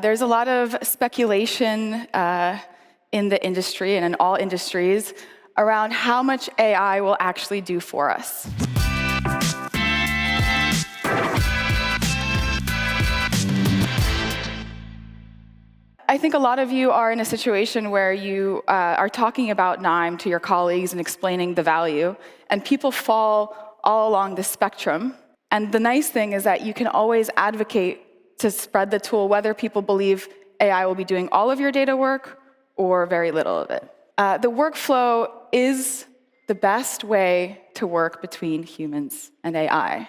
There's a lot of speculation in the industry and in all industries around how much AI will actually do for us. I think a lot of you are in a situation where you are talking about Knime to your colleagues and explaining the value, and people fall all along the spectrum. And the nice thing is that you can always advocate to spread the tool, whether people believe AI will be doing all of your data work or very little of it. The workflow is the best way to work between humans and AI,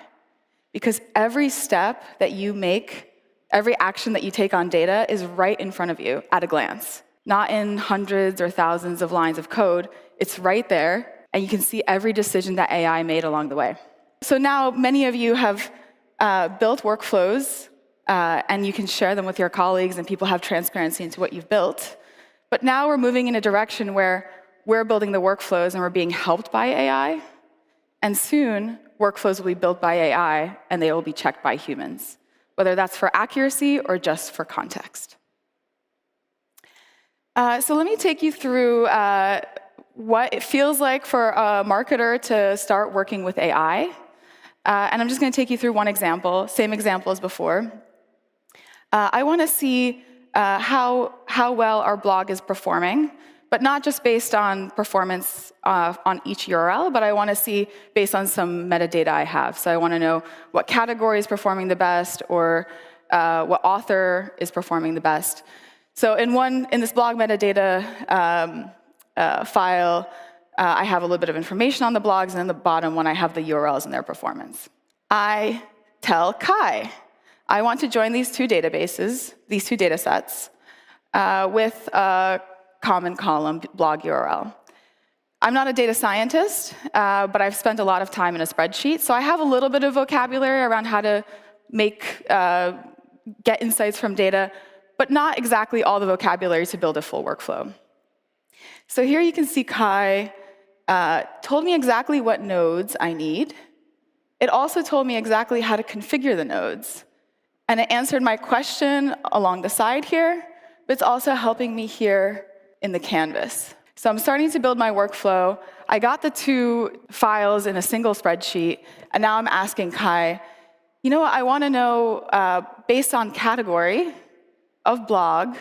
because every step that you make, every action that you take on data is right in front of you at a glance, not in hundreds or thousands of lines of code. It's right there, and you can see every decision that AI made along the way. So now many of you have built workflows, and you can share them with your colleagues, and people have transparency into what you've built. But now we're moving in a direction where we're building the workflows, and we're being helped by AI. And soon, workflows will be built by AI, and they will be checked by humans, whether that's for accuracy or just for context. So let me take you through what it feels like for a marketer to start working with AI. And I'm just going to take you through one example, same example as before. I want to see how well our blog is performing, but not just based on performance on each URL, but I want to see based on some metadata I have. So I want to know what category is performing the best, or what author is performing the best. So in this blog metadata file, I have a little bit of information on the blogs, and in the bottom one I have the URLs and their performance. I tell Kai, I want to join these two databases, these two data sets, with a common column blog URL. I'm not a data scientist, but I've spent a lot of time in a spreadsheet, so I have a little bit of vocabulary around how to get insights from data, but not exactly all the vocabulary to build a full workflow. So here you can see Kai told me exactly what nodes I need. It also told me exactly how to configure the nodes. And it answered my question along the side here, but it's also helping me here in the canvas. So I'm starting to build my workflow. I got the two files in a single spreadsheet, and now I'm asking Kai, you know what, I want to know, based on category of blog,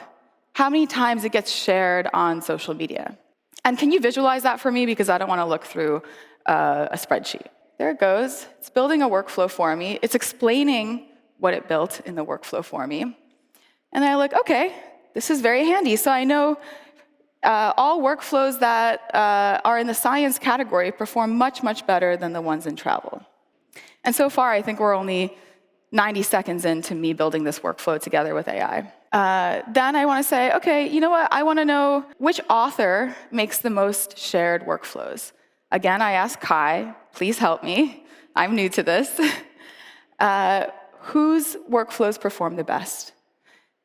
how many times it gets shared on social media. And can you visualize that for me? Because I don't want to look through a spreadsheet. There it goes. It's building a workflow for me. It's explaining what it built in the workflow for me. And I'm like, OK, this is very handy. So I know all workflows that are in the science category perform much, much better than the ones in travel. And so far, I think we're only 90 seconds into me building this workflow together with AI. Then I want to say, OK, you know what? I want to know which author makes the most shared workflows. Again, I ask Kai, please help me. I'm new to this. Whose workflows perform the best?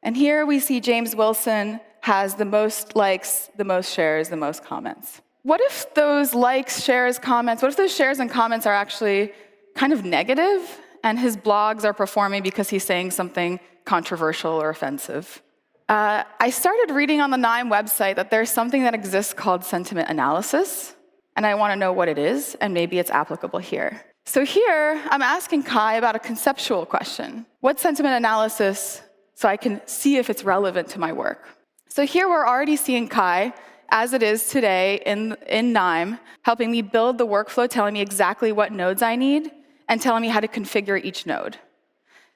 And here we see James Wilson has the most likes, the most shares, the most comments. What if those likes, shares, comments, what if those shares and comments are actually kind of negative, and his blogs are performing because he's saying something controversial or offensive? I started reading on the Knime website that there's something that exists called sentiment analysis, and I want to know what it is, and maybe it's applicable here. So here, I'm asking Kai about a conceptual question. What's sentiment analysis, so I can see if it's relevant to my work? So here we're already seeing Kai, as it is today in Knime, helping me build the workflow, telling me exactly what nodes I need, and telling me how to configure each node.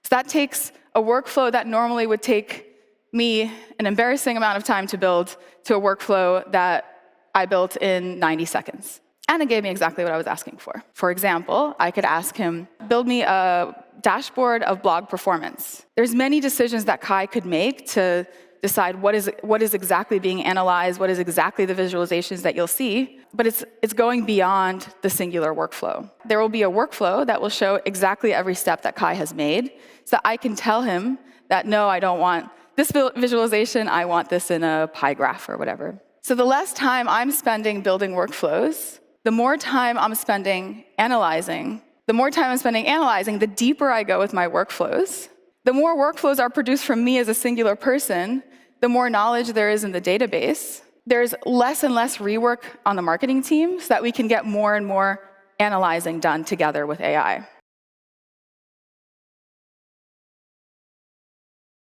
So that takes a workflow that normally would take me an embarrassing amount of time to build to a workflow that I built in 90 seconds. And it gave me exactly what I was asking for. For example, I could ask him, build me a dashboard of blog performance. There's many decisions that Kai could make to decide what is exactly being analyzed, what is exactly the visualizations that you'll see, but it's going beyond the singular workflow. There will be a workflow that will show exactly every step that Kai has made, so I can tell him that, no, I don't want this visualization, I want this in a pie graph or whatever. So the less time I'm spending building workflows, the more time I'm spending analyzing, the deeper I go with my workflows, The more workflows are produced from me as a singular person, the more knowledge there is in the database. There's less and less rework on the marketing team so that we can get more and more analyzing done together with AI.